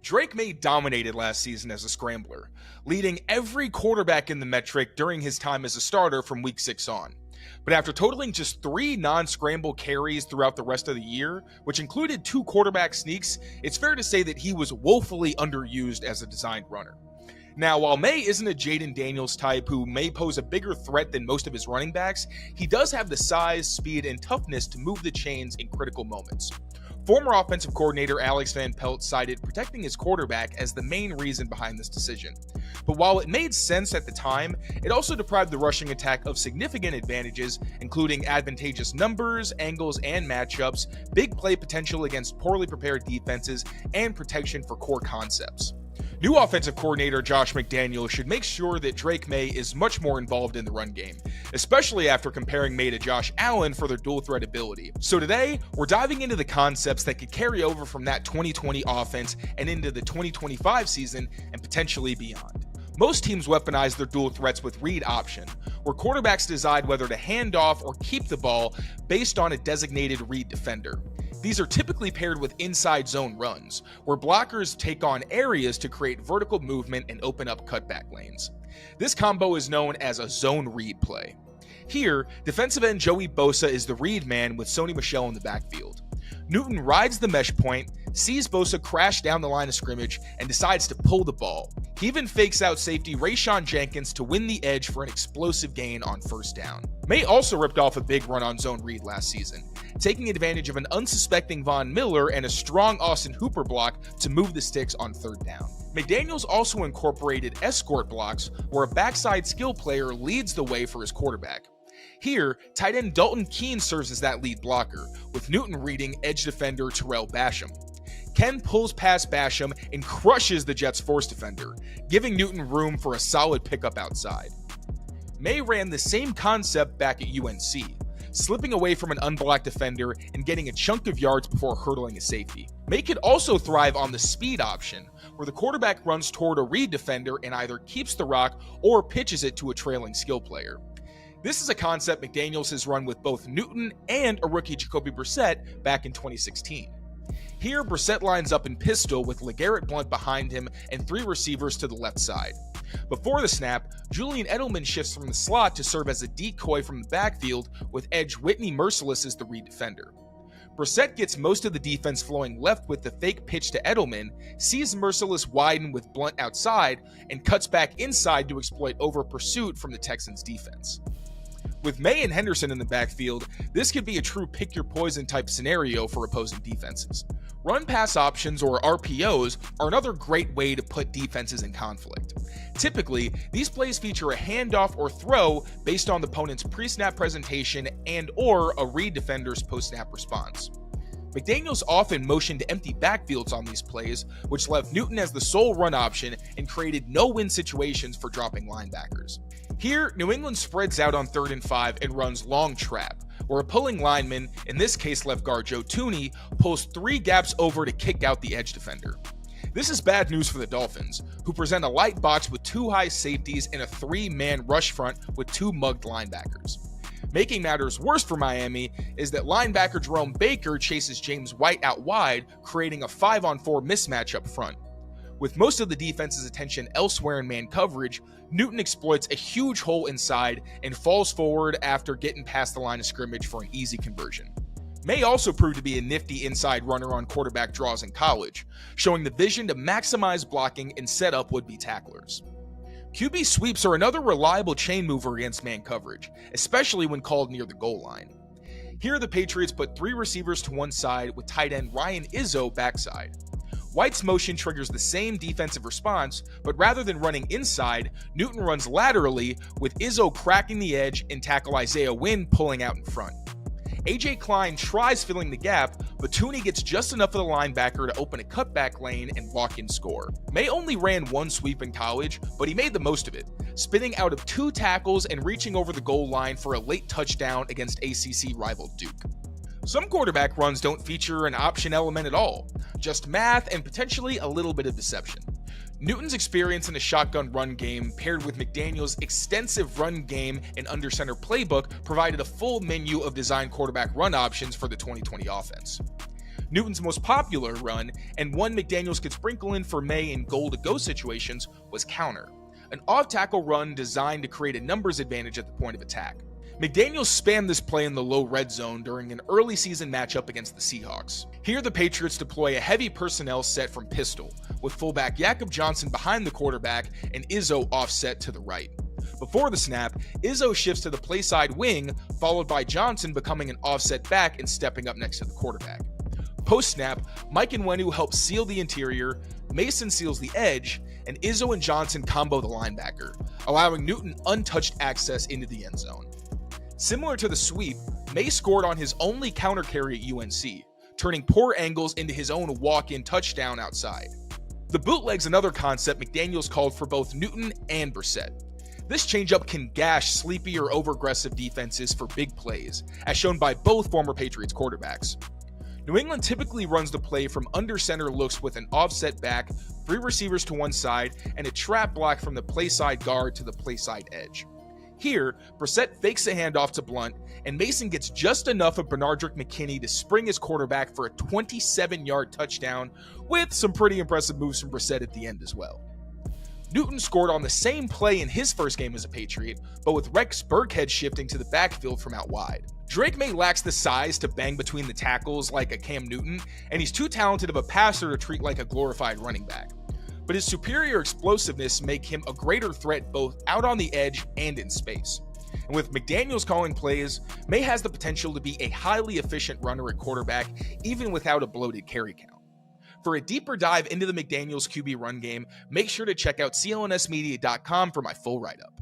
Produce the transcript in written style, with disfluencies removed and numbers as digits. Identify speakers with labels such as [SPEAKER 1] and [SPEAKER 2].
[SPEAKER 1] Drake Maye dominated last season as a scrambler, leading every quarterback in the metric during his time as a starter from week 6 on. But after totaling just 3 non-scramble carries throughout the rest of the year, which included 2 quarterback sneaks, it's fair to say that he was woefully underused as a designed runner. Now, while Maye isn't a Jaden Daniels type who may pose a bigger threat than most of his running backs, he does have the size, speed, and toughness to move the chains in critical moments. Former offensive coordinator Alex Van Pelt cited protecting his quarterback as the main reason behind this decision. But while it made sense at the time, it also deprived the rushing attack of significant advantages, including advantageous numbers, angles, and matchups, big play potential against poorly prepared defenses, and protection for core concepts. New offensive coordinator Josh McDaniels should make sure that Drake Maye is much more involved in the run game, especially after comparing Maye to Josh Allen for their dual threat ability. So today, we're diving into the concepts that could carry over from that 2020 offense and into the 2025 season and potentially beyond. Most teams weaponize their dual threats with read option, where quarterbacks decide whether to hand off or keep the ball based on a designated read defender. These are typically paired with inside zone runs, where blockers take on areas to create vertical movement and open up cutback lanes. This combo is known as a zone read play. Here, defensive end Joey Bosa is the read man with Sony Michel in the backfield. Newton rides the mesh point, sees Bosa crash down the line of scrimmage, and decides to pull the ball. He even fakes out safety Rayshon Jenkins to win the edge for an explosive gain on first down. Maye also ripped off a big run on zone read last season, taking advantage of an unsuspecting Von Miller and a strong Austin Hooper block to move the sticks on third down. McDaniels also incorporated escort blocks, where a backside skill player leads the way for his quarterback. Here, tight end Dalton Keene serves as that lead blocker, with Newton reading edge defender Terrell Basham. Ken pulls past Basham and crushes the Jets' force defender, giving Newton room for a solid pickup outside. Maye ran the same concept back at UNC, slipping away from an unblocked defender and getting a chunk of yards before hurdling a safety. Maye could also thrive on the speed option, where the quarterback runs toward a read defender and either keeps the rock or pitches it to a trailing skill player. This is a concept McDaniels has run with both Newton and a rookie Jacoby Brissett back in 2016. Here, Brissett lines up in pistol with LeGarrette Blount behind him and 3 receivers to the left side. Before the snap, Julian Edelman shifts from the slot to serve as a decoy from the backfield with edge Whitney Merciless as the read defender. Brissett gets most of the defense flowing left with the fake pitch to Edelman, sees Merciless widen with Blount outside, and cuts back inside to exploit over pursuit from the Texans' defense. With Maye and Henderson in the backfield, this could be a true pick-your-poison type scenario for opposing defenses. Run-pass options, or RPOs, are another great way to put defenses in conflict. Typically, these plays feature a handoff or throw based on the opponent's pre-snap presentation and/or a read defender's post-snap response. McDaniels often motioned to empty backfields on these plays, which left Newton as the sole run option and created no-win situations for dropping linebackers. Here, New England spreads out on 3rd and 5 and runs long trap, where a pulling lineman, in this case left guard Joe Thuney, pulls 3 gaps over to kick out the edge defender. This is bad news for the Dolphins, who present a light box with 2 high safeties and a 3-man rush front with 2 mugged linebackers. Making matters worse for Miami is that linebacker Jerome Baker chases James White out wide, creating a 5-on-4 mismatch up front. With most of the defense's attention elsewhere in man coverage, Newton exploits a huge hole inside and falls forward after getting past the line of scrimmage for an easy conversion. Maye also proved to be a nifty inside runner on quarterback draws in college, showing the vision to maximize blocking and set up would-be tacklers. QB sweeps are another reliable chain mover against man coverage, especially when called near the goal line. Here, the Patriots put 3 receivers to one side with tight end Ryan Izzo backside. White's motion triggers the same defensive response, but rather than running inside, Newton runs laterally with Izzo cracking the edge and tackle Isaiah Wynn pulling out in front. AJ Klein tries filling the gap, but Thuney gets just enough of the linebacker to open a cutback lane and walk in score. Maye only ran 1 sweep in college, but he made the most of it, spinning out of 2 tackles and reaching over the goal line for a late touchdown against ACC rival Duke. Some quarterback runs don't feature an option element at all, just math and potentially a little bit of deception. Newton's experience in a shotgun run game paired with McDaniels' extensive run game and under center playbook provided a full menu of designed quarterback run options for the 2020 offense. Newton's most popular run, and one McDaniels could sprinkle in for Maye in goal-to-go situations, was counter, an off-tackle run designed to create a numbers advantage at the point of attack. McDaniels spammed this play in the low red zone during an early season matchup against the Seahawks. Here the Patriots deploy a heavy personnel set from pistol, with fullback Jakob Johnson behind the quarterback and Izzo offset to the right. Before the snap, Izzo shifts to the play side wing, followed by Johnson becoming an offset back and stepping up next to the quarterback. Post-snap, Mike and Nwenu help seal the interior, Mason seals the edge, and Izzo and Johnson combo the linebacker, allowing Newton untouched access into the end zone. Similar to the sweep, Maye scored on his only counter carry at UNC, turning poor angles into his own walk-in touchdown outside. The bootleg's another concept McDaniels called for both Newton and Brissett. This changeup can gash sleepy or over-aggressive defenses for big plays, as shown by both former Patriots quarterbacks. New England typically runs the play from under center looks with an offset back, 3 receivers to one side, and a trap block from the play side guard to the play side edge. Here, Brissett fakes a handoff to Blunt, and Mason gets just enough of Bernardrick McKinney to spring his quarterback for a 27-yard touchdown, with some pretty impressive moves from Brissett at the end as well. Newton scored on the same play in his first game as a Patriot, but with Rex Burkhead shifting to the backfield from out wide. Drake Maye lacks the size to bang between the tackles like a Cam Newton, and he's too talented of a passer to treat like a glorified running back. But his superior explosiveness make him a greater threat both out on the edge and in space. And with McDaniels calling plays, Maye has the potential to be a highly efficient runner at quarterback, even without a bloated carry count. For a deeper dive into the McDaniels QB run game, make sure to check out clnsmedia.com for my full write-up.